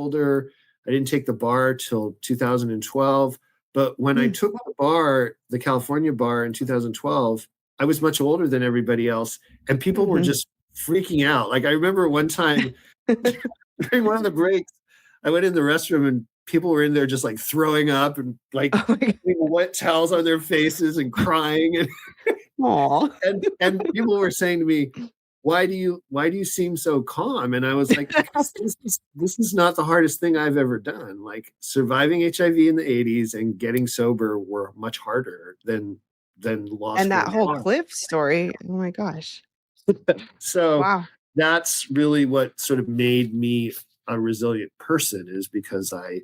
older. I didn't take the bar till 2012. But when I took the bar, the California bar in 2012, I was much older than everybody else. And people were just freaking out. Like I remember one time during one of the breaks, I went in the restroom and people were in there just like throwing up and like putting wet towels on their faces and crying. And people were saying to me, why do you seem so calm? And I was like, because this is not the hardest thing I've ever done. Like surviving HIV in the 80s and getting sober were much harder than law school. And that whole Cliff story. Oh my gosh. So that's really what sort of made me a resilient person, is because I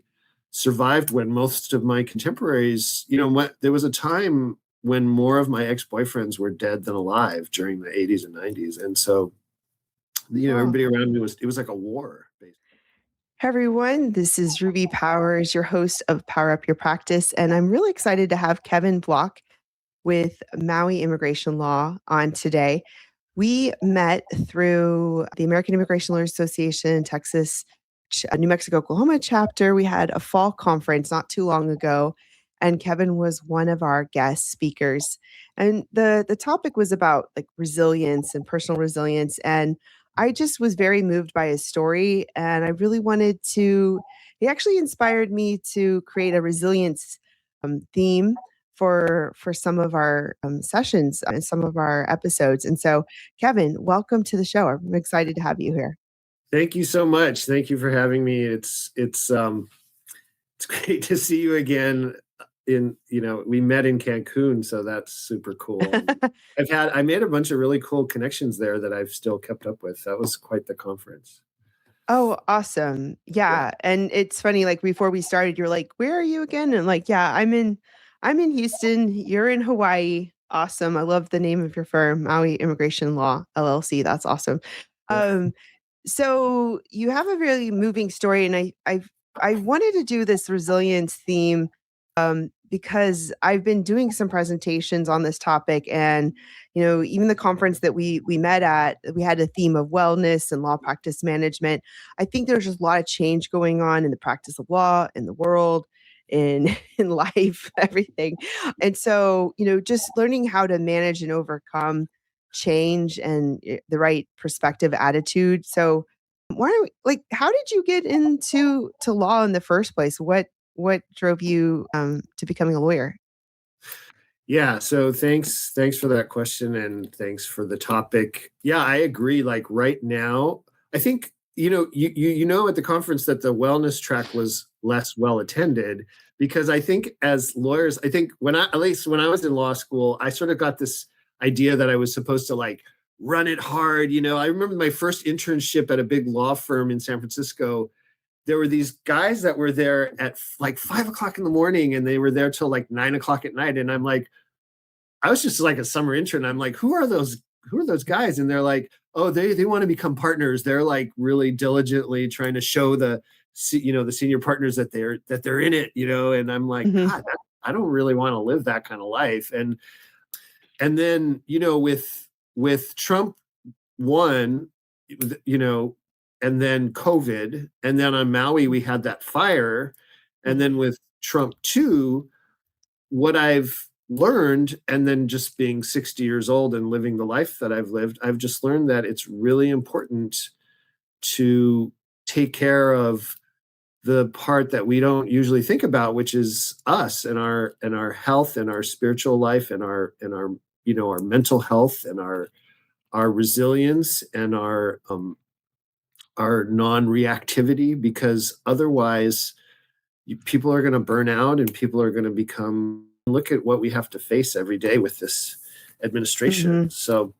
survived when most of my contemporaries, there was a time when more of my ex-boyfriends were dead than alive during the 80s and 90s. And so, everybody around me it was like a war, basically. Hey everyone, this is Ruby Powers, your host of Power Up Your Practice. And I'm really excited to have Kevin Block with Maui Immigration Law on today. We met through the American Immigration Law Association, Texas, New Mexico, Oklahoma chapter. We had a fall conference not too long ago, and Kevin was one of our guest speakers. And the topic was about like resilience and personal resilience. And I just was very moved by his story. And I really he actually inspired me to create a resilience theme for some of our sessions and some of our episodes. And so, Kevin, welcome to the show. I'm excited to have you here. Thank you so much. Thank you for having me. It's great to see you again. We met in Cancun, so that's super cool. I made a bunch of really cool connections there that I've still kept up with. That was quite the conference. Oh, awesome. Yeah. And it's funny, like before we started, you're like, where are you again? And like, yeah, I'm in Houston. You're in Hawaii. Awesome. I love the name of your firm, Maui Immigration Law, LLC. That's awesome. Yeah. So you have a really moving story, and I wanted to do this resilience theme because I've been doing some presentations on this topic, and even the conference that we met at, we had a theme of wellness and law practice management. I think there's just a lot of change going on in the practice of law, in the world, in life, everything. And so, just learning how to manage and overcome change and the right perspective, attitude. So how did you get into law in the first place? What drove you to becoming a lawyer? Yeah, so thanks for that question, and thanks for the topic. Yeah, I agree. Like right now, I think you at the conference that the wellness track was less well attended, because I think as lawyers, I think when I was in law school, I sort of got this idea that I was supposed to like run it hard. I remember my first internship at a big law firm in San Francisco. There were these guys that were there at like 5 o'clock in the morning, and they were there till like 9 o'clock at night. And I'm like, I was just like a summer intern. I'm like, who are those guys? And they're like, oh, they want to become partners. They're like really diligently trying to show the senior partners that they're in it, and I'm like, God, I don't really want to live that kind of life. And then, with Trump won, and then COVID, and then on Maui, we had that fire. And then with Trump 2, what I've learned, and then just being 60 years old and living the life that I've lived, I've just learned that it's really important to take care of the part that we don't usually think about, which is us and our health and our spiritual life and our mental health and our resilience and our non-reactivity, because otherwise people are going to burn out, and people are going to look at what we have to face every day with this administration. So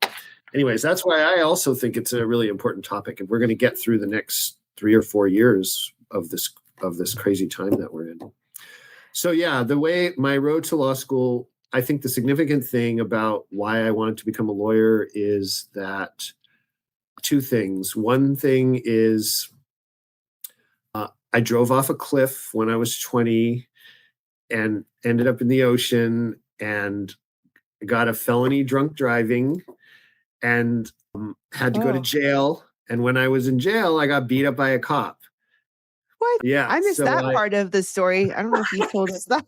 anyways, that's why I also think it's a really important topic, and we're going to get through the next 3 or 4 years of this crazy time that we're in. So yeah, the way my road to law school, I think the significant thing about why I wanted to become a lawyer is that 2 things. One thing is I drove off a cliff when I was 20 and ended up in the ocean, and got a felony drunk driving, and had to go to jail. And when I was in jail, I got beat up by a cop. What? Yeah. I missed So that part of the story. I don't know if you told us that.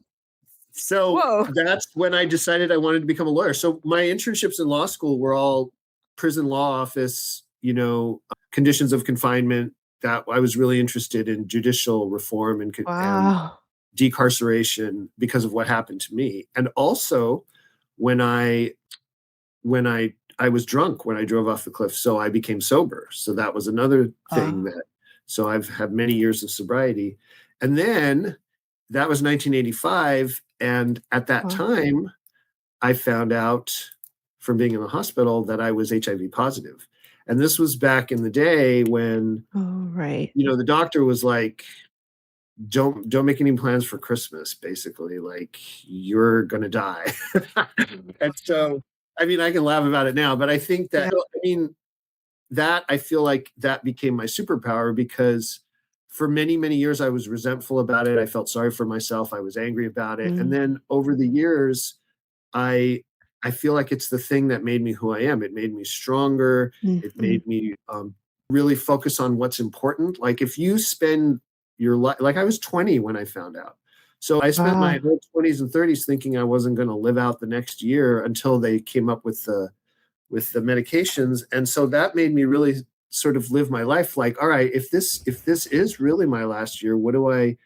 so Whoa. that's when I decided I wanted to become a lawyer. So my internships in law school were all prison law office, conditions of confinement. That I was really interested in judicial reform and Wow. decarceration because of what happened to me. And also when I was drunk when I drove off the cliff, so I became sober. So that was another thing Oh, that so I've had many years of sobriety. And then that was 1985, and at that wow. time I found out from being in the hospital that I was HIV positive. And this was back in the day when Oh, right. the doctor was like, don't make any plans for Christmas, basically. Like, you're gonna die. And so, I mean, I can laugh about it now, but I think that Yeah. I mean that I feel like that became my superpower because for many, many years I was resentful about it. I felt sorry for myself. I was angry about it. And Mm, then over the years, I I feel like it's the thing that made me who I am. It made me stronger. It mhm. made me really focus on what's important. Like if you spend your life, like I was 20 when I found out. So I spent my Wow. whole 20s and 30s thinking I wasn't going to live out the next year until they came up with the medications. And so that made me really sort of live my life like, all right, if this is really my last year, what do I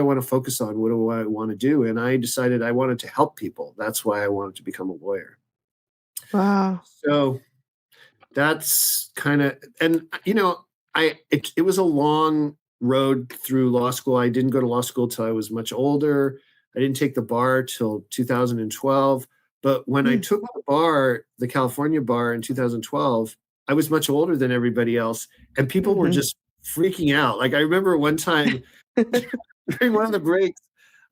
want to focus on? What do I want to do? And I decided I wanted to help people. That's why I wanted to become a lawyer. Wow. So that's kind of, and it was a long road through law school. I didn't go to law school till I was much older. I didn't take the bar till 2012. But when I Mm, took the bar, the California bar in 2012, I was much older than everybody else, and people were mhm. just freaking out. Like I remember one time during one of the breaks,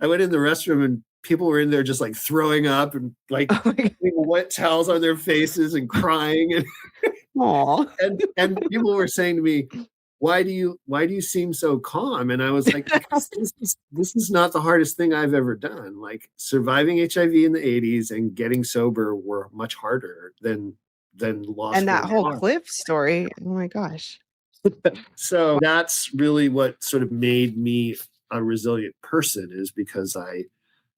I went in the restroom and people were in there just like throwing up and like Oh my god. putting wet towels on their faces and crying. And Aw. and people were saying to me, why do you seem so calm? And I was like, because this is not the hardest thing I've ever done. Like surviving HIV in the 80s and getting sober were much harder than law And school that and whole bar. cliff story. Oh my gosh. So that's really what sort of made me a resilient person, is because I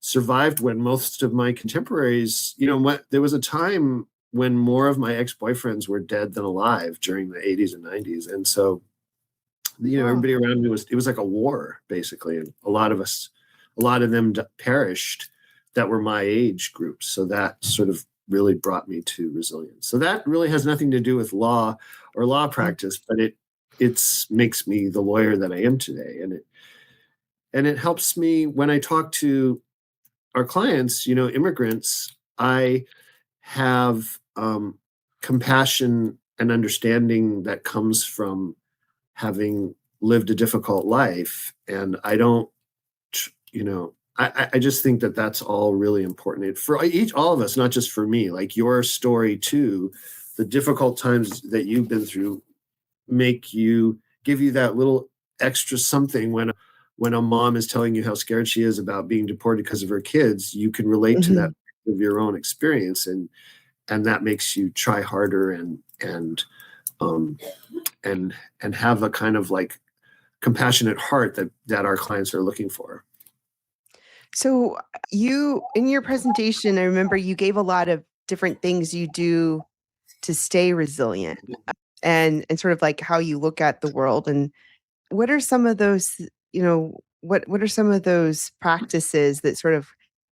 survived when most of my contemporaries, there was a time when more of my ex-boyfriends were dead than alive during the 80s and 90s. And so, Wow. everybody around me it was like a war, basically. And a lot of them perished that were my age groups. So that sort of really brought me to resilience. So that really has nothing to do with law or law Mm, practice, but it makes me the lawyer that I am today. And it helps me when I talk to our clients, immigrants. I have compassion and understanding that comes from having lived a difficult life. And I don't, I just think that that's all really important for all of us, not just for me. Like your story too, the difficult times that you've been through give you that little extra something when a mom is telling you how scared she is about being deported because of her kids. You can relate to that mhm. of your own experience, and that makes you try harder um and have a kind of like compassionate heart that our clients are looking for. So you in your presentation, I remember you gave a lot of different things you do to stay resilient and sort of like how you look at the world. And what are some of those, what are some of those practices that sort of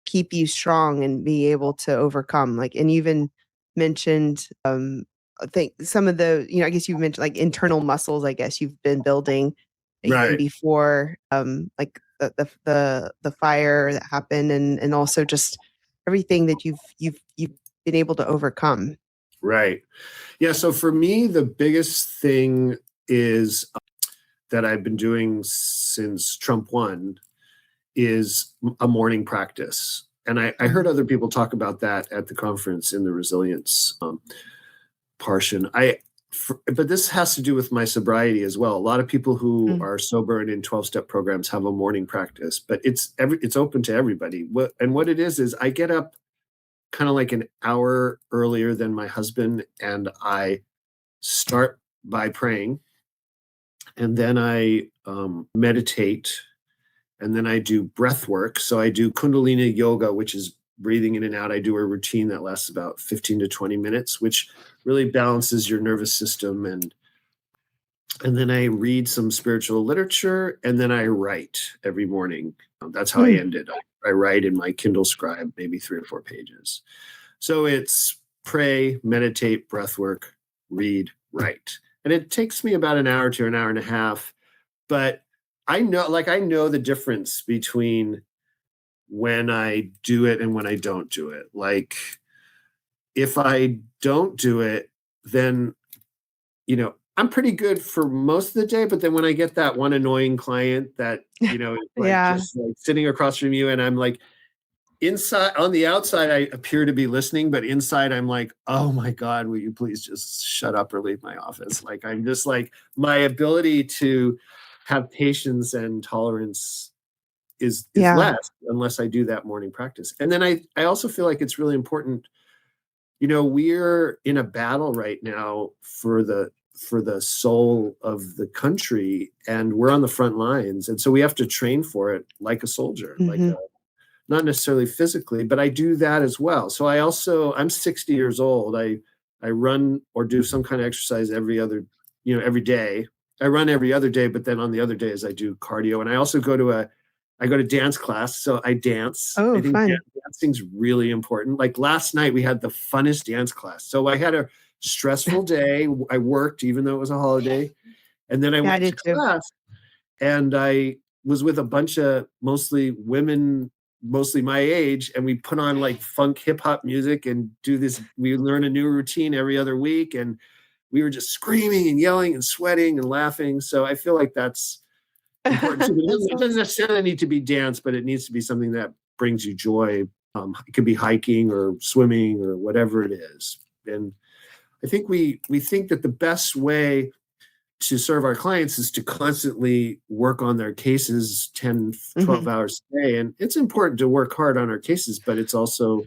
keep you strong and be able to overcome? Like, and you even mentioned, I think some of the, I guess you mentioned like internal muscles, I guess you've been building even Right, before, like the fire that happened and also just everything that you've been able to overcome. right. Yeah, so for me the biggest thing is that I've been doing since Trump won is a morning practice. And I heard Mhm, other people talk about that at the conference in the resilience portion. But this has to do with my sobriety as well. A lot of people who mm, are sober and in 12-step programs have a morning practice, but it's open to everybody. What it is I get up kind of like an hour earlier than my husband, and I start by praying, and then I meditate, and then I do breath work. So I do Kundalini yoga, which is breathing in and out. I do a routine that lasts about 15 to 20 minutes, which really balances your nervous system. And then I read some spiritual literature, and then I write every morning. That's how I end it. I write in my Kindle Scribe, maybe 3 or 4 pages. So it's pray, meditate, breath work, read, write. And it takes me about an hour to an hour and a half. But I know the difference between when I do it and when I don't do it. Like, if I don't do it, then, I'm pretty good for most of the day. But then when I get that one annoying client that, is Yeah. just like sitting across from you, and I'm like, inside, on the outside, I appear to be listening, but inside I'm like, oh my God, will you please just shut up or leave my office? Like, I'm just like, my ability to have patience and tolerance is Yeah. less unless I do that morning practice. And then I also feel like it's really important. We're in a battle right now for the soul of the country, and we're on the front lines. And so we have to train for it like a soldier, not necessarily physically, but I do that as well. So I'm 60 years old. I run or do some kind of exercise every day. I run every other day, but then on the other days I do cardio. And I also go to dance class. So I dance. Oh, I think fun. dancing's really important. Like last night we had the funnest dance class. So I had a stressful day. I worked even though it was a holiday. And then I went to did too. class, and I was with a bunch of mostly women, mostly my age, and we put on like funk hip hop music and do this. We learn a new routine every other week, and we were just screaming and yelling and sweating and laughing. So I feel like that's important too. It doesn't necessarily need to be dance, but it needs to be something that brings you joy. It could be hiking or swimming or whatever it is. And I think we think that the best way to serve our clients is to constantly work on their cases 10, 12 hours a day. And it's important to work hard on our cases, but it's also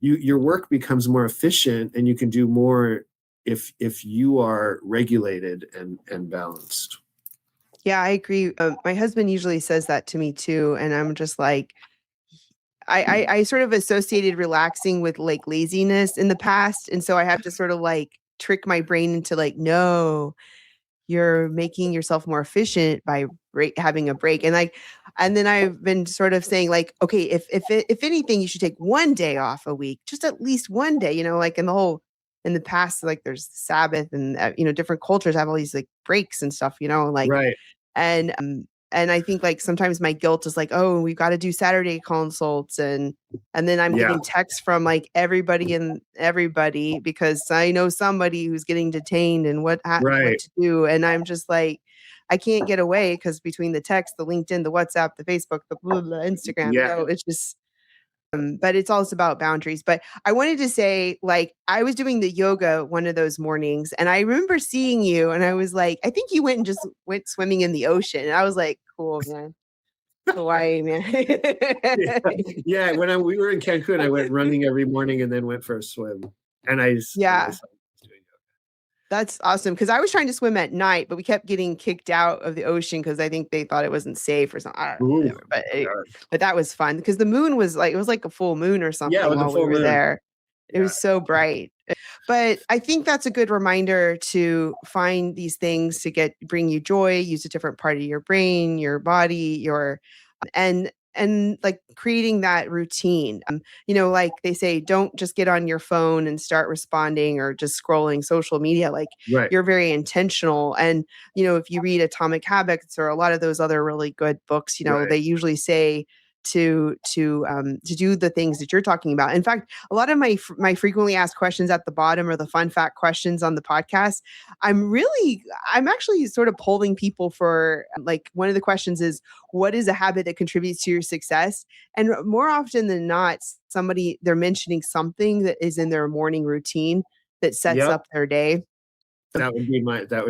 your work becomes more efficient, and you can do more if you are regulated and balanced. Yeah, I agree. My husband usually says that to me too. And I'm just like, I sort of associated relaxing with like laziness in the past. And so I have to sort of like trick my brain into like, no, you're making yourself more efficient by having a break. And then I've been sort of saying like, okay, if anything, you should take one day off a week, just at least one day, like in the past, like there's Sabbath and, different cultures have all these like breaks and stuff, like, Right. and I think like sometimes my guilt is like, oh, we've got to do Saturday consults, and then I'm getting texts from like everybody and everybody because I know somebody who's getting detained and what to do, and I'm just like, I can't get away because between the text, the LinkedIn, the WhatsApp, the Facebook, the Instagram, it's just. But it's also about boundaries. But I wanted to say, like, I was doing the yoga one of those mornings, and I remember seeing you, and I was like, I think you went swimming in the ocean. And I was like, cool, man. Hawaii, man. Yeah. When we were in Cancun, I went running every morning and then went for a swim. And I was doing yoga. That's awesome. Because I was trying to swim at night, but we kept getting kicked out of the ocean because I think they thought it wasn't safe or something. I don't know, whatever. But that was fun because the moon was like, it was like a full moon or something while we were there. It was so bright. But I think that's a good reminder to find these things to bring you joy, use a different part of your brain, your body, and like creating that routine. Like they say, don't just get on your phone and start responding or just scrolling social media. Like you're very intentional. And, if you read Atomic Habits or a lot of those other really good books, they usually say to do the things that you're talking about. In fact, a lot of my frequently asked questions at the bottom are the fun fact questions on the podcast. I'm actually sort of polling people for, like, one of the questions is, what is a habit that contributes to your success? And more often than not, they're mentioning something that is in their morning routine that sets up their day. That would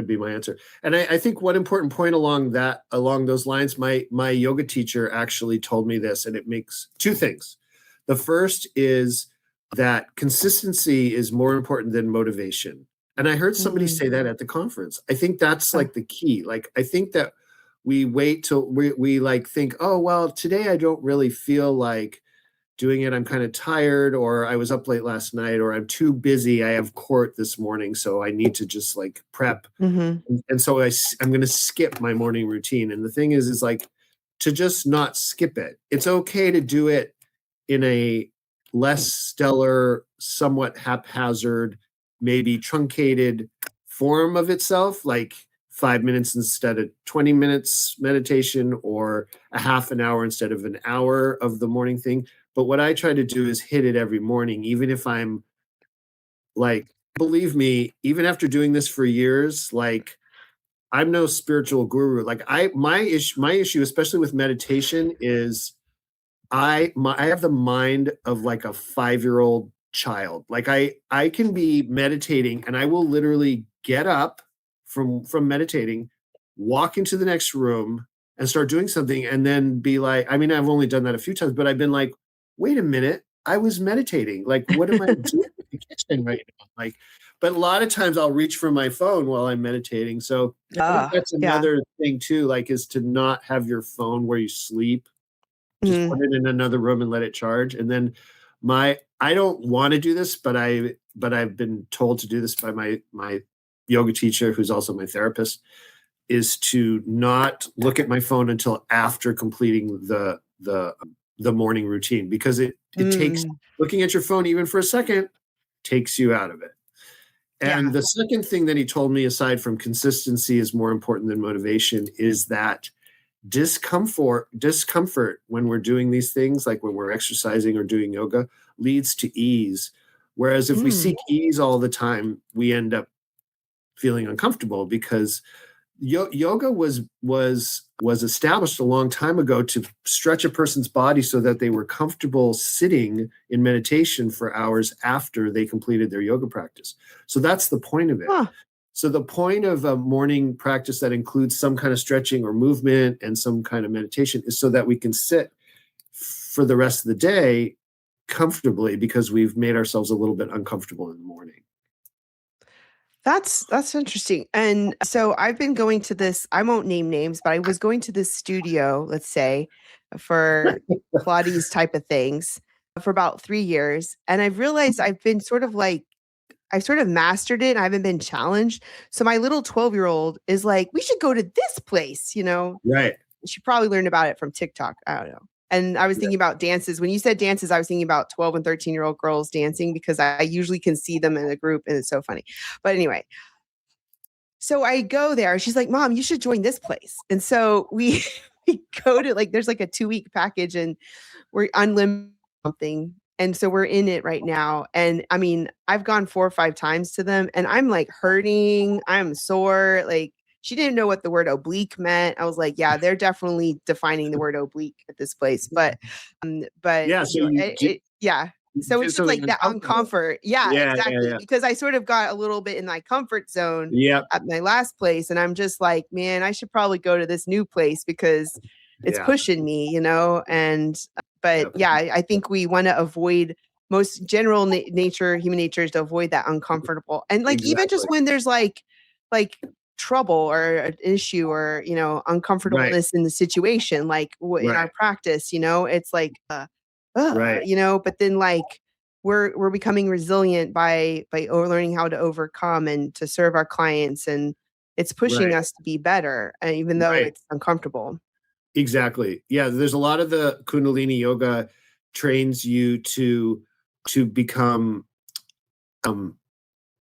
be my answer. And I think one important point along those lines, my yoga teacher actually told me this, and it makes two things. The first is that consistency is more important than motivation. And I heard somebody say that at the conference. I think that's like the key. Like, I think that we wait till we like think, oh, well, today I don't really feel like doing it. I'm kind of tired, or I was up late last night, or I'm too busy. I have court this morning, so I need to just like prep. Mm-hmm. And so I'm going to skip my morning routine. And the thing is like to just not skip it. It's okay to do it in a less stellar, somewhat haphazard, maybe truncated form of itself, like 5 minutes instead of 20 minutes meditation, or a half an hour instead of an hour of the morning thing. But what I try to do is hit it every morning, even if I'm like, believe me, even after doing this for years, like I'm no spiritual guru. Like my issue, especially with meditation, is I have the mind of like a 5-year-old child. Like I can be meditating and I will literally get up from meditating, walk into the next room and start doing something, and then be like, I mean, I've only done that a few times, but I've been like, wait a minute, I was meditating. Like, what am I doing in the kitchen right now? Like, but a lot of times I'll reach for my phone while I'm meditating. So I think that's Yeah. another thing too, like, is to not have your phone where you sleep. Just Mm-hmm. put it in another room and let it charge. And then I don't want to do this, but I've been told to do this by my yoga teacher, who's also my therapist, is to not look at my phone until after completing the morning routine, because it takes, looking at your phone even for a second takes you out of it. And the second thing that he told me, aside from consistency is more important than motivation, is that discomfort when we're doing these things, like when we're exercising or doing yoga, leads to ease. Whereas if we seek ease all the time, we end up feeling uncomfortable, because yoga was established a long time ago to stretch a person's body so that they were comfortable sitting in meditation for hours after they completed their yoga practice. So that's the point of it. Huh. So the point of a morning practice that includes some kind of stretching or movement and some kind of meditation is so that we can sit for the rest of the day comfortably, because we've made ourselves a little bit uncomfortable in the morning. That's interesting. And so I've been going to this, I won't name names, but I was going to this studio, let's say, for Pilates type of things for about 3 years. And I've realized I've been sort of like, I've sort of mastered it and I haven't been challenged. So my little 12-year-old is like, we should go to this place, Right. She probably learned about it from TikTok. I don't know. And I was thinking about dances. When you said dances, I was thinking about 12 and 13-year-old girls dancing, because I usually can see them in a group and it's so funny. But anyway, so I go there. She's like, Mom, you should join this place. And so we go to, like, there's like a 2-week package and we're unlimited something. And so we're in it right now. And I mean, I've gone 4 or 5 times to them and I'm like hurting. I'm sore. Like, she didn't know what the word oblique meant. I was like, yeah, they're definitely defining the word oblique at this place. But Yeah. So yeah. So it's just like that uncomfort. Yeah, exactly. Yeah. Because I sort of got a little bit in my comfort zone Yep. at my last place. And I'm just like, man, I should probably go to this new place because it's pushing me, but yeah, I think we want to avoid most general human nature is to avoid that uncomfortable. And like, even just when there's like trouble or an issue or, uncomfortableness in the situation, like in our practice, it's like, but then like we're becoming resilient by learning how to overcome and to serve our clients. And it's pushing us to be better, even though it's uncomfortable. Exactly. Yeah. There's a lot of the Kundalini yoga trains you to become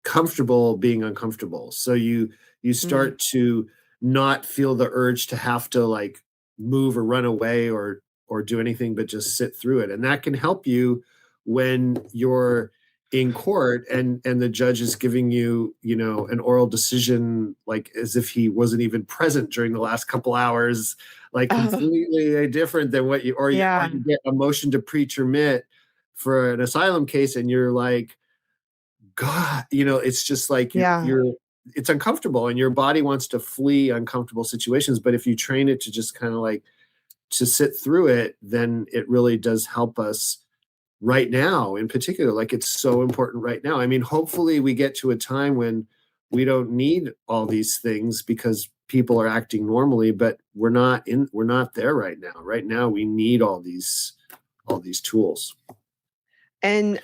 comfortable being uncomfortable. So you start to not feel the urge to have to like move or run away or do anything, but just sit through it. And that can help you when you're in court and the judge is giving you, an oral decision, like as if he wasn't even present during the last couple hours, like completely different than what you get a motion to pre-termit for an asylum case, and you're like, God, it's just like it's uncomfortable and your body wants to flee uncomfortable situations. But if you train it to just kind of like to sit through it, then it really does help us right now in particular. Like, it's so important right now. I mean, hopefully we get to a time when we don't need all these things because people are acting normally, but we're not there right now. Right now, we need all these tools. And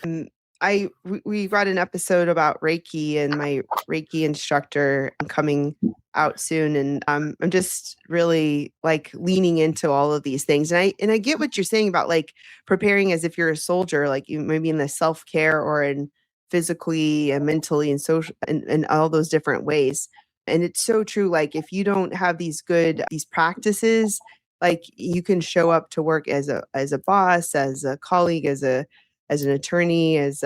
we got an episode about Reiki, and my Reiki instructor coming out soon, and I'm just really like leaning into all of these things. And I get what you're saying about like preparing as if you're a soldier, like you maybe in the self-care or in physically and mentally and social and all those different ways. And it's so true. Like if you don't have these practices, like you can show up to work as a boss, as a colleague, as an attorney, as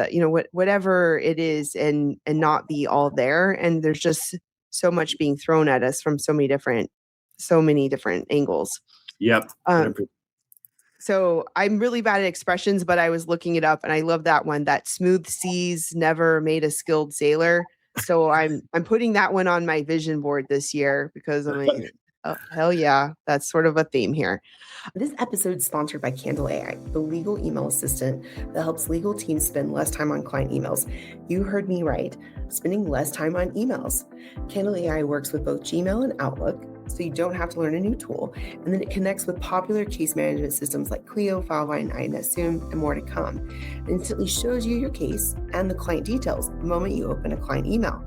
whatever it is, and not be all there. And there's just so much being thrown at us from so many different angles. Yep. So I'm really bad at expressions, but I was looking it up, and I love that one. That smooth seas never made a skilled sailor. So I'm putting that one on my vision board this year, because I'm like, oh, hell yeah, that's sort of a theme here. This episode is sponsored by Candle AI, the legal email assistant that helps legal teams spend less time on client emails. You heard me right, spending less time on emails. Candle AI works with both Gmail and Outlook, so you don't have to learn a new tool. And then it connects with popular case management systems like Clio, Filevine, INSSoom, and more to come. It instantly shows you your case and the client details the moment you open a client email,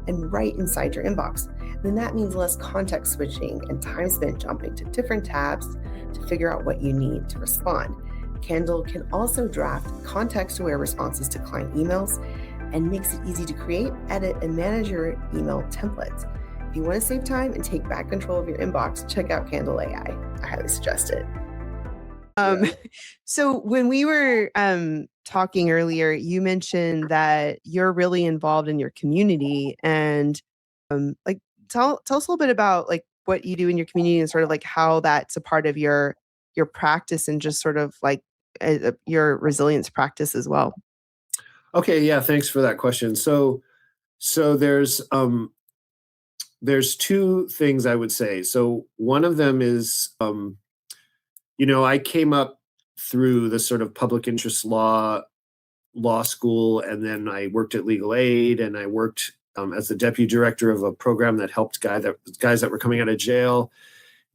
and right inside your inbox. And then that means less context switching and time spent jumping to different tabs to figure out what you need to respond. Candle can also draft context-aware responses to client emails and makes it easy to create, edit, and manage your email templates. If you want to save time and take back control of your inbox, check out Candle AI. I highly suggest it. So when we were talking earlier, you mentioned that you're really involved in your community, and like tell us a little bit about like what you do in your community and sort of like how that's a part of your practice, and just sort of like your resilience practice as well. Okay, yeah, thanks for that question. So there's two things I would say. So one of them is I came up through the sort of public interest law school, and then I worked at Legal Aid, and I worked as the deputy director of a program that helped guys that were coming out of jail.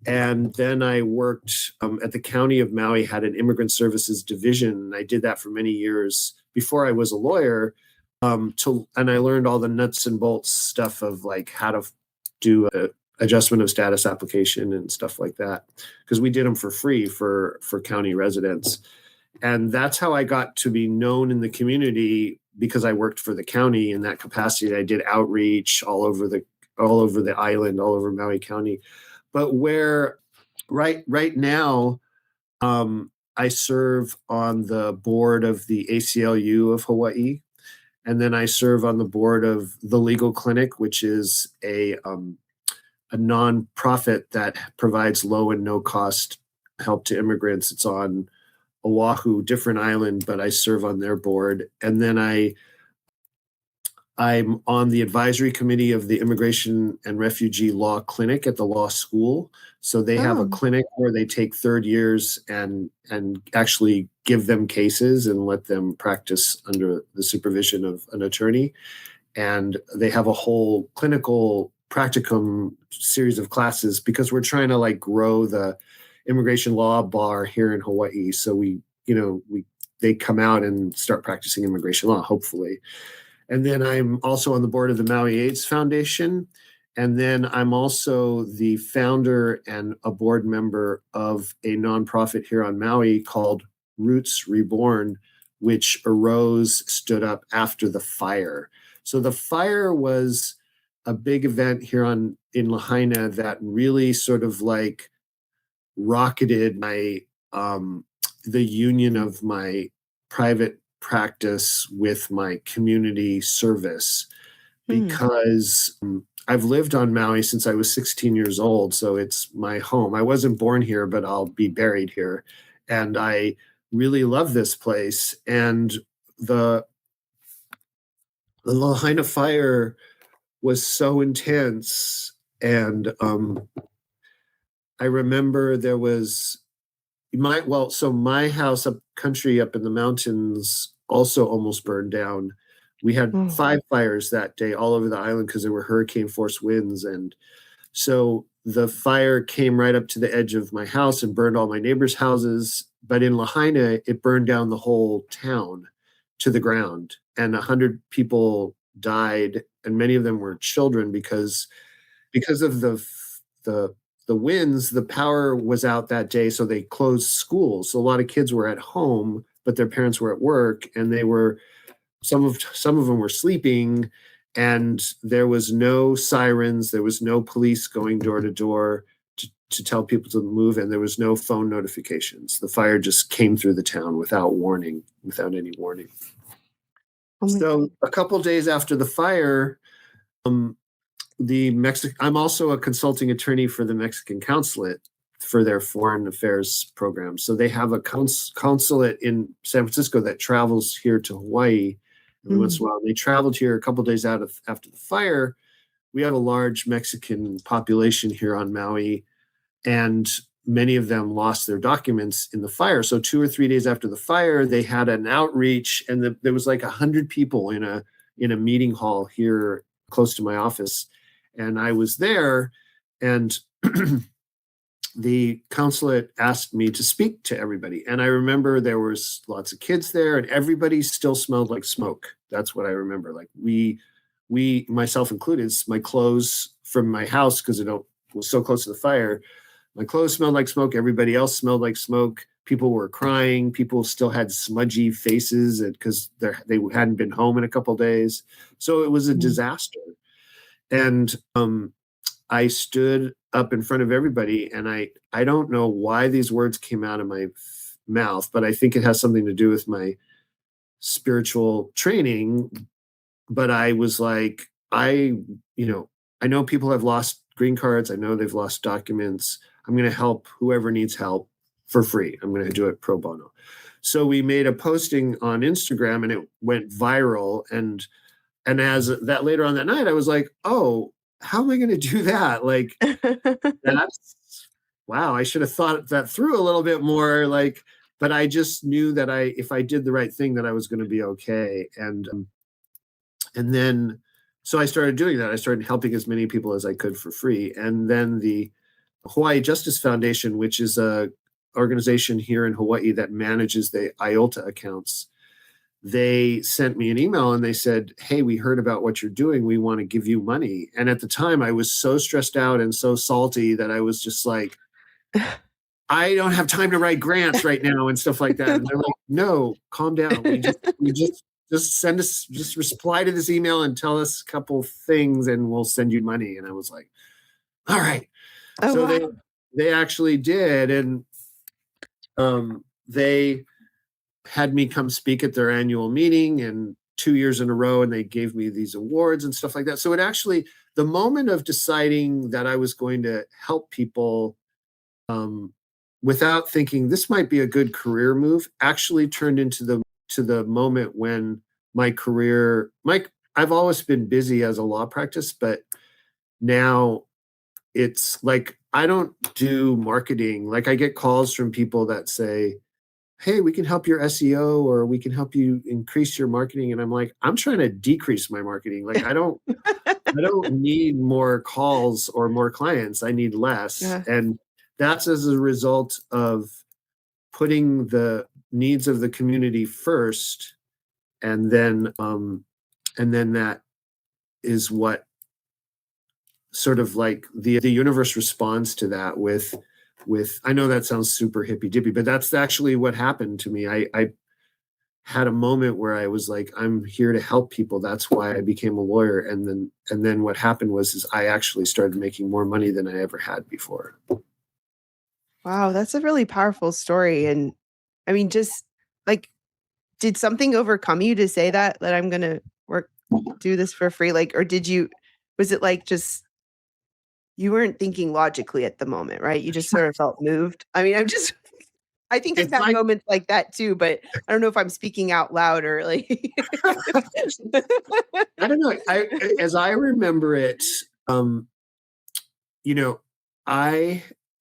And then I worked at the county of Maui, had an immigrant services division. And I did that for many years before I was a lawyer. And I learned all the nuts and bolts stuff of like how to do a adjustment of status application and stuff like that, because we did them for free for county residents. And that's how I got to be known in the community, because I worked for the county in that capacity. I did outreach all over the island, all over Maui County. But where right now, I serve on the board of the ACLU of Hawaii, and then I serve on the board of the Legal Clinic, which is a nonprofit that provides low and no cost help to immigrants. It's on Oahu, different island, but I serve on their board. And then I'm on the advisory committee of the Immigration and Refugee Law Clinic at the law school. So they have a clinic where they take third years and actually give them cases and let them practice under the supervision of an attorney. And they have a whole clinical practicum series of classes, because we're trying to like grow the immigration law bar here in Hawaii. So they come out and start practicing immigration law, hopefully. And then I'm also on the board of the Maui AIDS Foundation. And then I'm also the founder and a board member of a nonprofit here on Maui called Roots Reborn, which stood up after the fire. So the fire was a big event here in Lahaina that really sort of like rocketed my the union of my private practice with my community service, because I've lived on Maui since I was 16 years old. So it's my home. I wasn't born here, but I'll be buried here. And I really love this place. And the Lahaina fire was so intense. And I remember there was my house up country up in the mountains also almost burned down. We had 5 fires that day all over the island because there were hurricane force winds. And So the fire came right up to the edge of my house and burned all my neighbors' houses. But in Lahaina, it burned down the whole town to the ground, and 100 people died, and many of them were children because of the winds. The power was out that day, so they closed schools. So a lot of kids were at home, but their parents were at work, and some of them were sleeping, and there was no sirens, there was no police going door to door to tell people to move, and there was no phone notifications. The fire just came through the town without any warning. So a couple days after the fire, I'm also a consulting attorney for the Mexican consulate for their foreign affairs program. So they have a consulate in San Francisco that travels here to Hawaii every once in a while. They traveled here a couple days after the fire. We have a large Mexican population here on Maui, and many of them lost their documents in the fire. So 2 or 3 days after the fire, they had an outreach, and there was like 100 people in a meeting hall here close to my office. And I was there, and the consulate asked me to speak to everybody. And I remember there was lots of kids there, and everybody still smelled like smoke. That's what I remember. Like we, myself included, my clothes from my house, because it was so close to the fire, my clothes smelled like smoke. Everybody else smelled like smoke. People were crying. People still had smudgy faces because they hadn't been home in a couple of days. So it was a disaster. And I stood up in front of everybody, and I don't know why these words came out of my mouth, but I think it has something to do with my spiritual training. But I was like, I know people have lost green cards. I know they've lost documents. I'm going to help whoever needs help for free. I'm going to do it pro bono. So we made a posting on Instagram, and it went viral. And as that later on that night, I was like, oh, how am I going to do that? Like, wow, I should have thought that through a little bit more. Like, but I just knew that if I did the right thing, that I was going to be okay. And then, so I started doing that. I started helping as many people as I could for free. And then the Hawaii Justice Foundation, which is a organization here in Hawaii that manages the IOLTA accounts, they sent me an email and they said, hey, we heard about what you're doing. We want to give you money. And at the time, I was so stressed out and so salty that I was just like, I don't have time to write grants right now and stuff like that. And they're like, no, calm down. We just reply to this email and tell us a couple things and we'll send you money. And I was like, all right. Oh, so wow. they actually did. And they had me come speak at their annual meeting, and 2 years in a row, and they gave me these awards and stuff like that. So it actually, the moment of deciding that I was going to help people without thinking this might be a good career move, actually turned into the moment when my career, I've always been busy as a law practice, but now it's like, I don't do marketing. Like, I get calls from people that say, hey, we can help your SEO, or we can help you increase your marketing. And I'm like, I'm trying to decrease my marketing. Like, I don't need more calls or more clients. I need less. Yeah. And that's as a result of putting the needs of the community first. And then that is what sort of like the universe responds to that with, I know that sounds super hippy dippy, but that's actually what happened to me. I had a moment where I was like, I'm here to help people. That's why I became a lawyer. And then what happened was I actually started making more money than I ever had before. Wow, that's a really powerful story. And I mean, just like, did something overcome you to say that I'm going to do this for free? Like, or was it like just, you weren't thinking logically at the moment, right? You just sort of felt moved. I mean, I think I've had moments like that too, but I don't know if I'm speaking out loud or like. I don't know. As I remember it,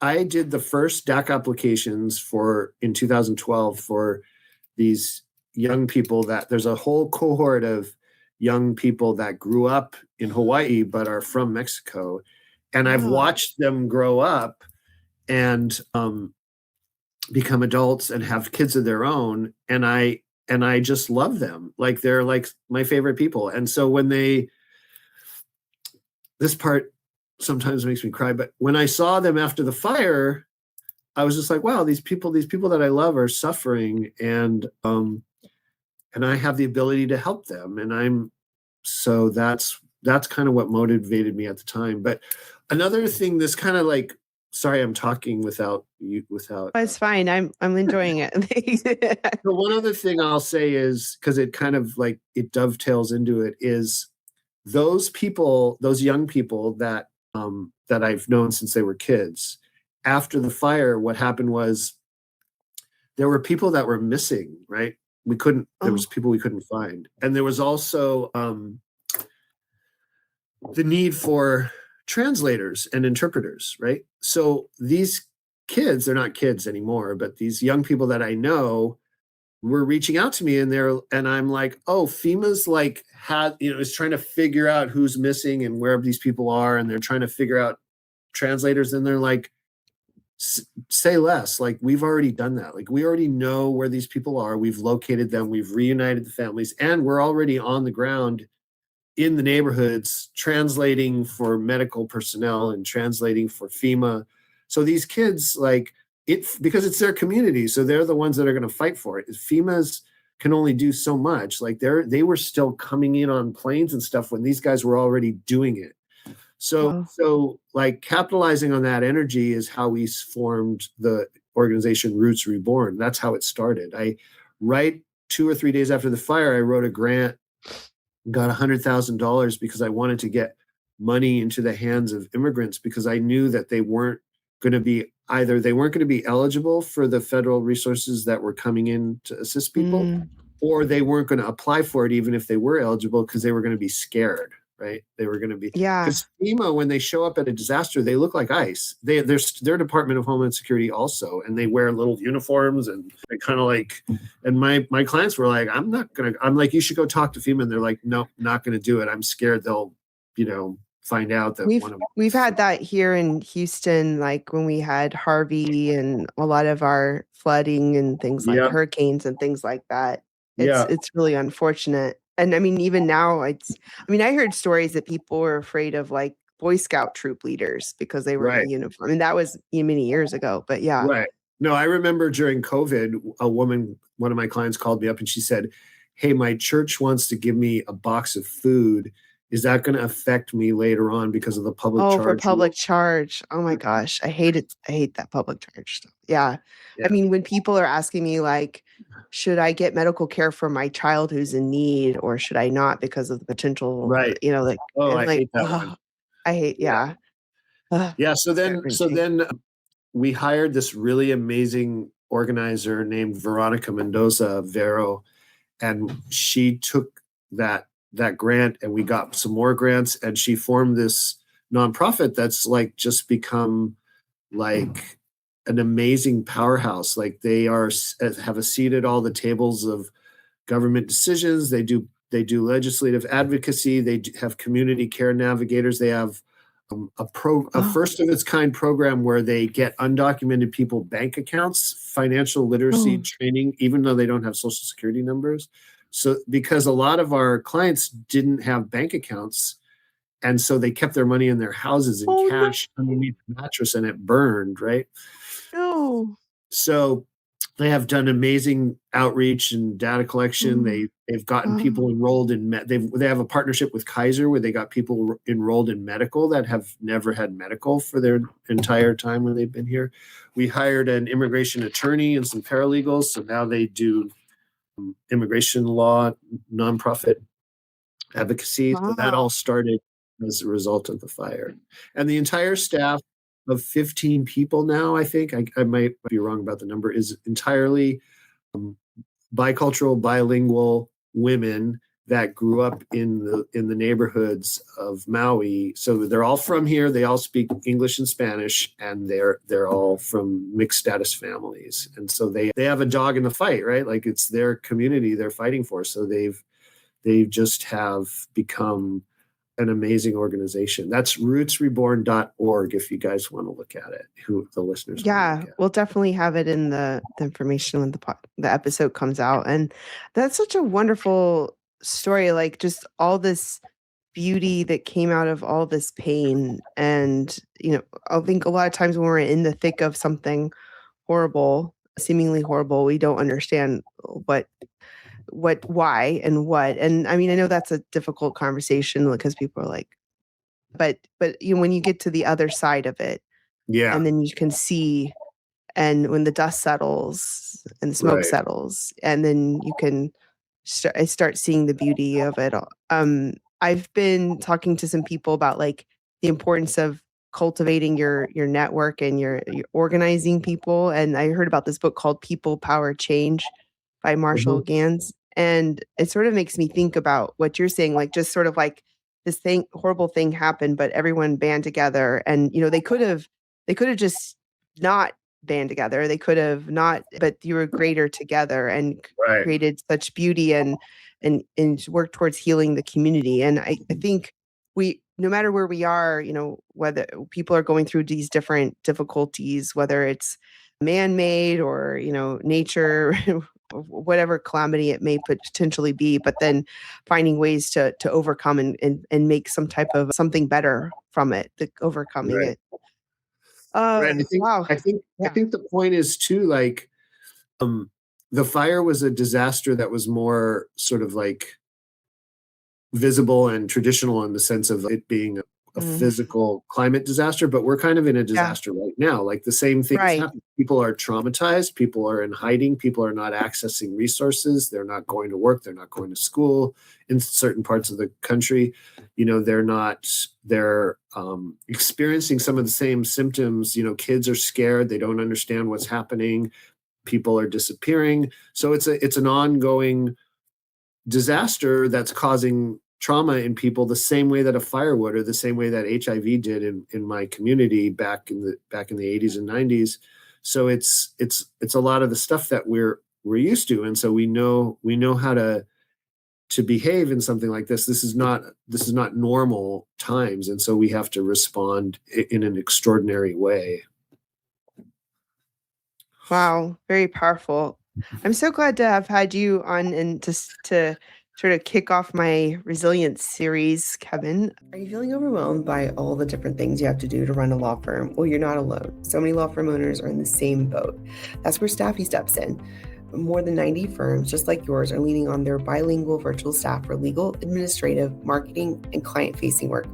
I did the first DAC applications in 2012 for these young people that there's a whole cohort of young people that grew up in Hawaii but are from Mexico. And I've Oh, watched them grow up and become adults and have kids of their own. And I just love them. Like they're like my favorite people. And so when this part sometimes makes me cry, but when I saw them after the fire, I was just like, wow, these people that I love are suffering, and I have the ability to help them. And so that's kind of what motivated me at the time. But another thing, this kind of like, sorry, I'm talking without. it's fine. I'm enjoying it. So one other thing I'll say is, because it kind of like it dovetails into it, is those people, those young people that I've known since they were kids. After the fire, what happened was there were people that were missing, right? There was people we couldn't find. And there was also the need for translators and interpreters, right? So these kids, they're not kids anymore, but these young people that I know were reaching out to me, and I'm like, oh, FEMA's like is trying to figure out who's missing and where these people are. And they're trying to figure out translators. And they're like, say less. Like, we've already done that. Like, we already know where these people are. We've located them. We've reunited the families, and we're already on the ground in the neighborhoods translating for medical personnel and translating for FEMA. So these kids, like, because it's their community, so they're the ones that are going to fight for it. FEMA's can only do so much. Like, they were still coming in on planes and stuff when these guys were already doing it. So like capitalizing on that energy is how we formed the organization Roots Reborn. That's how it started. Right 2 or 3 days after the fire, I wrote a grant, got $100,000 because I wanted to get money into the hands of immigrants, because I knew that they weren't going to be eligible for the federal resources that were coming in to assist people, or they weren't going to apply for it even if they were eligible, because they were going to be scared. Right? They were going to be, because FEMA, when they show up at a disaster, they look like ice. They're Department of Homeland Security also, and they wear little uniforms, and they kind of like, and my clients were like, I'm like, you should go talk to FEMA. And they're like, no, not going to do it. I'm scared they'll, find out that we've had that here in Houston, like when we had Harvey and a lot of our flooding and things like hurricanes and things like that. It's really unfortunate. And I mean, even now, I heard stories that people were afraid of like Boy Scout troop leaders because they were in uniform. And that was many years ago, but yeah. Right. No, I remember during COVID, one of my clients called me up and she said, hey, my church wants to give me a box of food. Is that going to affect me later on because of the public charge? Oh, for public charge. Oh my gosh. I hate it. I hate that public charge stuff. Yeah. I mean, when people are asking me like, should I get medical care for my child who's in need, or should I not because of the potential, like, I hate that one. I hate, So then we hired this really amazing organizer named Veronica Mendoza, Vero, and she took that grant, and we got some more grants, and she formed this nonprofit that's like just become like an amazing powerhouse. Like, they have a seat at all the tables of government decisions. They do legislative advocacy. They have community care navigators. They have a first of its kind program where they get undocumented people bank accounts, financial literacy training, even though they don't have social security numbers. So, because a lot of our clients didn't have bank accounts, and so they kept their money in their houses in cash underneath the mattress, and it burned, right? No. So they have done amazing outreach and data collection. They've gotten people enrolled in they have a partnership with Kaiser where they got people enrolled in medical that have never had medical for their entire time when they've been here. We hired an immigration attorney and some paralegals, so now they do immigration law, nonprofit advocacy. So that all started as a result of the fire. And the entire staff of 15 people now, I think, I might be wrong about the number, is entirely bicultural, bilingual women that grew up in the neighborhoods of Maui. So they're all from here. They all speak English and Spanish, and they're all from mixed status families. And so they have a dog in the fight, right? Like, it's their community they're fighting for. So they just have become an amazing organization. That's rootsreborn.org if you guys want to look at it, who the listeners want to Yeah, look at. we'll definitely have it in the information when the episode comes out. And that's such a wonderful story, like just all this beauty that came out of all this pain. And, I think a lot of times when we're in the thick of something horrible, seemingly horrible, we don't understand why and what. And I mean, I know that's a difficult conversation because people are like, but when you get to the other side of it, Yeah. and then you can see, and when the dust settles and the smoke Right. settles, and then you can start seeing the beauty of it all. I've been talking to some people about like the importance of cultivating your network and your organizing people. And I heard about this book called People Power Change by Marshall Gans. And it sort of makes me think about what you're saying, like just sort of like this horrible thing happened, but everyone band together. And, they could have just not band together. They could have not, but you were greater together and created such beauty and worked towards healing the community. And I think no matter where we are, whether people are going through these different difficulties, whether it's man-made or, nature, whatever calamity it may potentially be, but then finding ways to overcome and make some type of something better from it, overcoming it. Right. Wow. I think the point is too, like, the fire was a disaster that was more sort of like visible and traditional in the sense of it being a physical climate disaster, but we're kind of in a disaster right now. Like the same things happen. People are traumatized. People are in hiding. People are not accessing resources. They're not going to work. They're not going to school in certain parts of the country. They're experiencing some of the same symptoms. Kids are scared. They don't understand what's happening. People are disappearing. So it's an ongoing disaster that's causing trauma in people the same way that a fire would, or the same way that HIV did in my community back in the 80s and 90s. So it's a lot of the stuff that we're used to, and so we know how to behave in something like this. This is not normal times, and so we have to respond in an extraordinary way. Wow, very powerful. I'm so glad to have had you on and to sort of kick off my resilience series, Kevin. Are you feeling overwhelmed by all the different things you have to do to run a law firm? Well, you're not alone. So many law firm owners are in the same boat. That's where Staffy steps in. More than 90 firms, just like yours, are leaning on their bilingual virtual staff for legal, administrative, marketing, and client-facing work,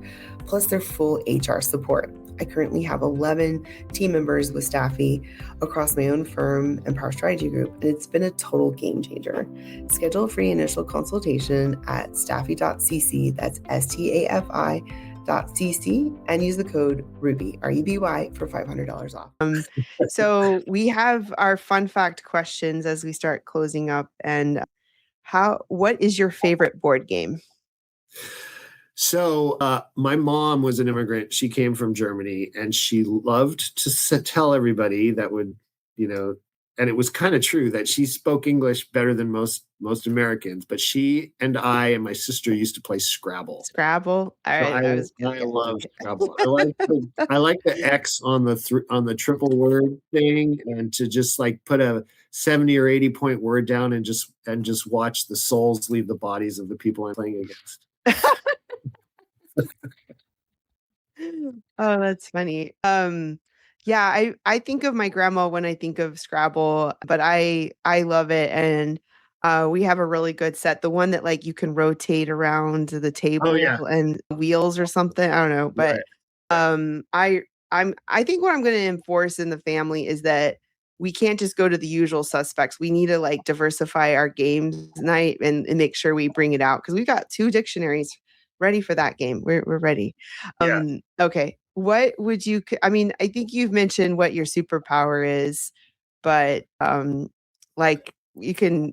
plus their full HR support. I currently have 11 team members with Staffy across my own firm and Power Strategy Group, and it's been a total game changer. Schedule a free initial consultation at staffy.cc, that's stafi.cc, and use the code RUBY, RUBY, for $500 off. So we have our fun fact questions as we start closing up. And what is your favorite board game? So my mom was an immigrant. She came from Germany, and she loved to tell everybody that would, and it was kind of true that she spoke English better than most Americans. But she and I and my sister used to play Scrabble. Scrabble. All right. I love Scrabble. I like the X on the triple word thing, and to just like put a 70 or 80 point word down and just watch the souls leave the bodies of the people I'm playing against. Oh, that's funny. Yeah, I think of my grandma when I think of Scrabble, but I love it. And we have a really good set. The one that like you can rotate around the table and wheels or something. I don't know. But I think what I'm gonna enforce in the family is that we can't just go to the usual suspects. We need to like diversify our games night and make sure we bring it out, because we've got 2 dictionaries ready for that game. We're ready. Okay. What would you, I think you've mentioned what your superpower is, but like you can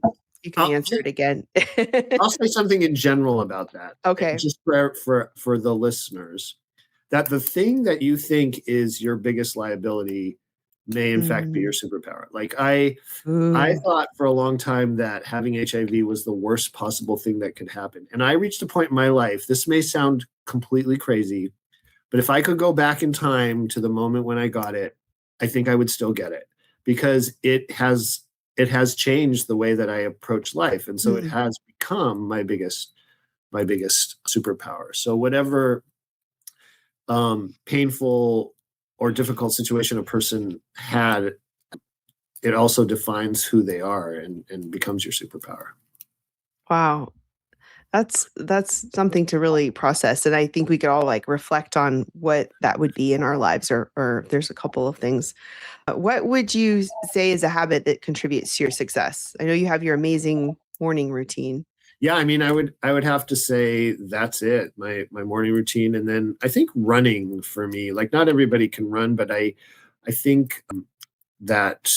answer it again. I'll say something in general about that. Okay. Just for the listeners, that the thing that you think is your biggest liability may in fact be your superpower. Like I Ooh. thought for a long time that having HIV was the worst possible thing that could happen. And I reached a point in my life, this may sound completely crazy, but if I could go back in time to the moment when I got it, I think I would still get it, because it has changed the way that I approach life. And so it has become my biggest superpower. So whatever painful or difficult situation a person had, it also defines who they are and becomes your superpower. Wow. That's something to really process. And I think we could all like reflect on what that would be in our lives, or there's a couple of things. What would you say is a habit that contributes to your success? I know you have your amazing morning routine. Yeah, I mean, I would have to say that's it, my morning routine. And then I think running for me, like not everybody can run, but I think that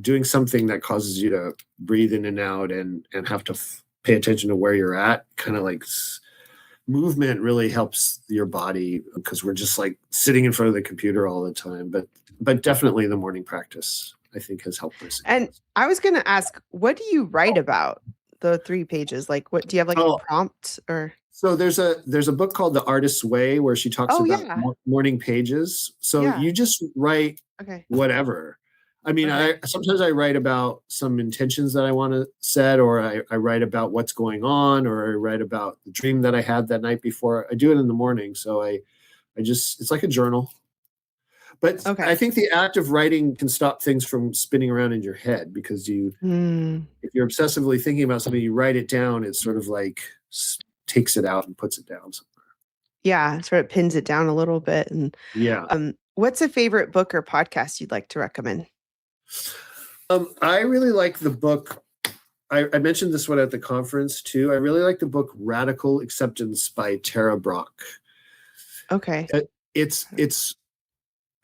doing something that causes you to breathe in and out and have to pay attention to where you're at, kind of like movement really helps your body, because we're just like sitting in front of the computer all the time. But definitely the morning practice, I think, has helped us. And I was going to ask, what do you write about? The 3 pages, like what do you have, like a prompt or? So there's a book called The Artist's Way where she talks about morning pages. So you just write whatever. I mean, sometimes I write about some intentions that I want to set, or I write about what's going on, or I write about the dream that I had that night before. I do it in the morning. So I just, it's like a journal. But I think the act of writing can stop things from spinning around in your head, because if you're obsessively thinking about something, you write it down, it sort of like takes it out and puts it down somewhere. Yeah, sort of pins it down a little bit. And what's a favorite book or podcast you'd like to recommend? I really like the book. I mentioned this one at the conference too. I really like the book Radical Acceptance by Tara Brach. Okay.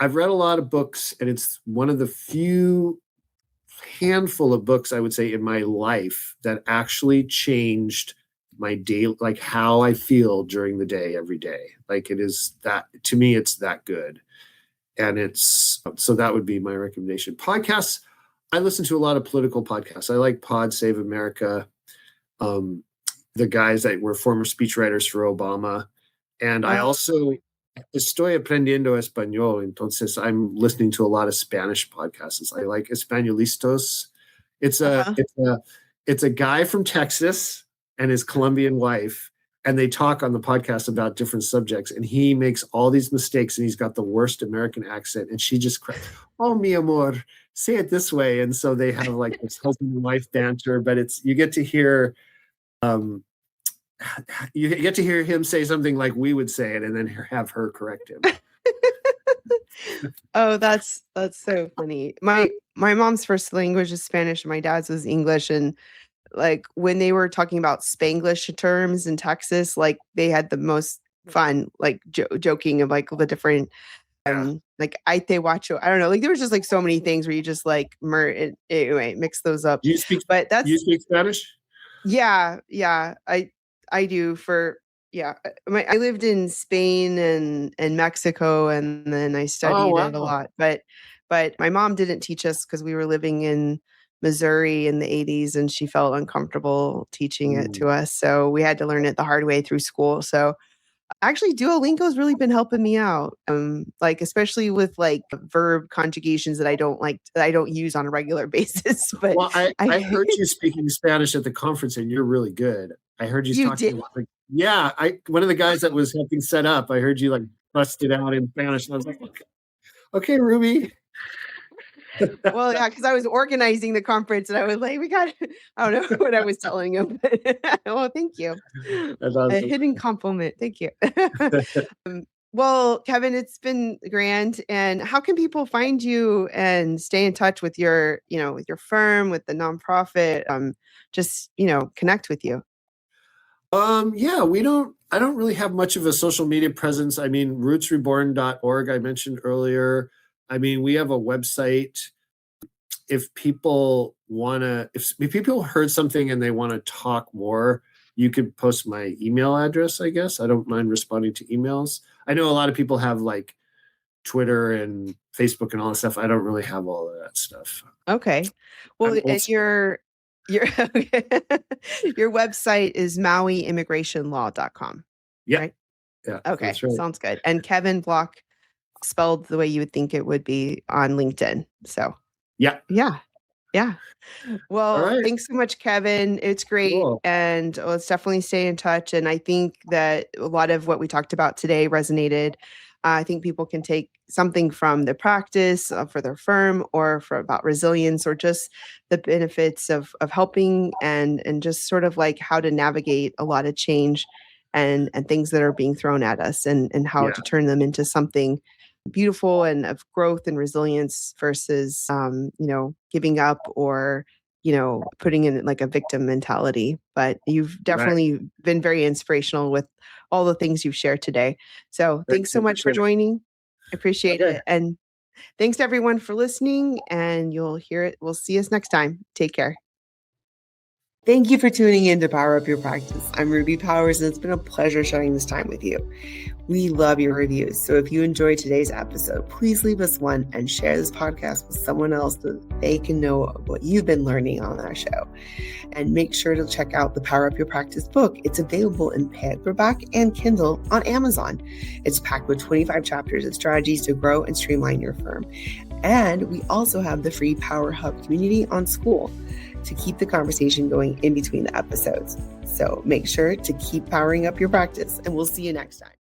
I've read a lot of books, and it's one of the few handful of books I would say in my life that actually changed my day, like how I feel during the day, every day. Like it is that, to me, it's that good. And so that would be my recommendation. Podcasts, I listen to a lot of political podcasts. I like Pod Save America, the guys that were former speechwriters for Obama. And I also estoy aprendiendo español, entonces I'm listening to a lot of Spanish podcasts. I like Españolistas. It's a guy from Texas and his Colombian wife, and they talk on the podcast about different subjects, and he makes all these mistakes, and he's got the worst American accent, and she just cries, "Oh, mi amor, say it this way." And so they have like this husband and wife banter, but you get to hear him say something like we would say it, and then have her correct him. Oh, that's so funny. My mom's first language is Spanish, and my dad's was English. And like when they were talking about Spanglish terms in Texas, like they had the most fun, like joking of like the different, like Aite Wacho. I don't know. Like there was just like so many things where you just like anyway, mix those up. Do you speak Spanish? Yeah. I do I lived in Spain and Mexico, and then I studied it a lot. But my mom didn't teach us because we were living in Missouri in the 80s, and she felt uncomfortable teaching it to us. So we had to learn it the hard way through school. So actually Duolingo's really been helping me out. Like especially with like verb conjugations that I don't use on a regular basis. But I heard you speaking Spanish at the conference, and you're really good. I heard you talking about one of the guys that was helping set up, I heard you like bust it out in Spanish, and I was like, okay, Ruby. Well, yeah, because I was organizing the conference, and I was like, I don't know what I was telling him. Well, thank you. That's awesome. A hidden compliment. Thank you. Well, Kevin, it's been grand. And how can people find you and stay in touch with your firm, with the nonprofit, just, connect with you? I don't really have much of a social media presence. I mean, rootsreborn.org, I mentioned earlier. I mean, we have a website. If people heard something and they want to talk more, you could post my email address, I guess. I don't mind responding to emails. I know a lot of people have like Twitter and Facebook and all that stuff. I don't really have all of that stuff. Okay. Well, and your your website is mauiimmigrationlaw.com. Yeah. Right? Yeah. Okay. That's right. Sounds good. And Kevin Block spelled the way you would think it would be on LinkedIn. So yeah. Well, thanks so much, Kevin. It's great. Cool. And let's definitely stay in touch. And I think that a lot of what we talked about today resonated. I think people can take something from the practice for their firm or about resilience or just the benefits of helping and just sort of like how to navigate a lot of change and things that are being thrown at us and how to turn them into something beautiful and of growth and resilience versus, giving up or, putting in like a victim mentality. But you've definitely been very inspirational with all the things you've shared today. So thanks so much for joining. I appreciate it. And thanks everyone for listening, and you'll hear it. We'll see us next time. Take care. Thank you for tuning in to Power Up Your Practice. I'm Ruby Powers, and it's been a pleasure sharing this time with you. We love your reviews. So if you enjoyed today's episode, please leave us one and share this podcast with someone else so that they can know what you've been learning on our show. And make sure to check out the Power Up Your Practice book. It's available in paperback and Kindle on Amazon. It's packed with 25 chapters of strategies to grow and streamline your firm. And we also have the free Power Hub community on School to keep the conversation going in between the episodes. So make sure to keep powering up your practice, and we'll see you next time.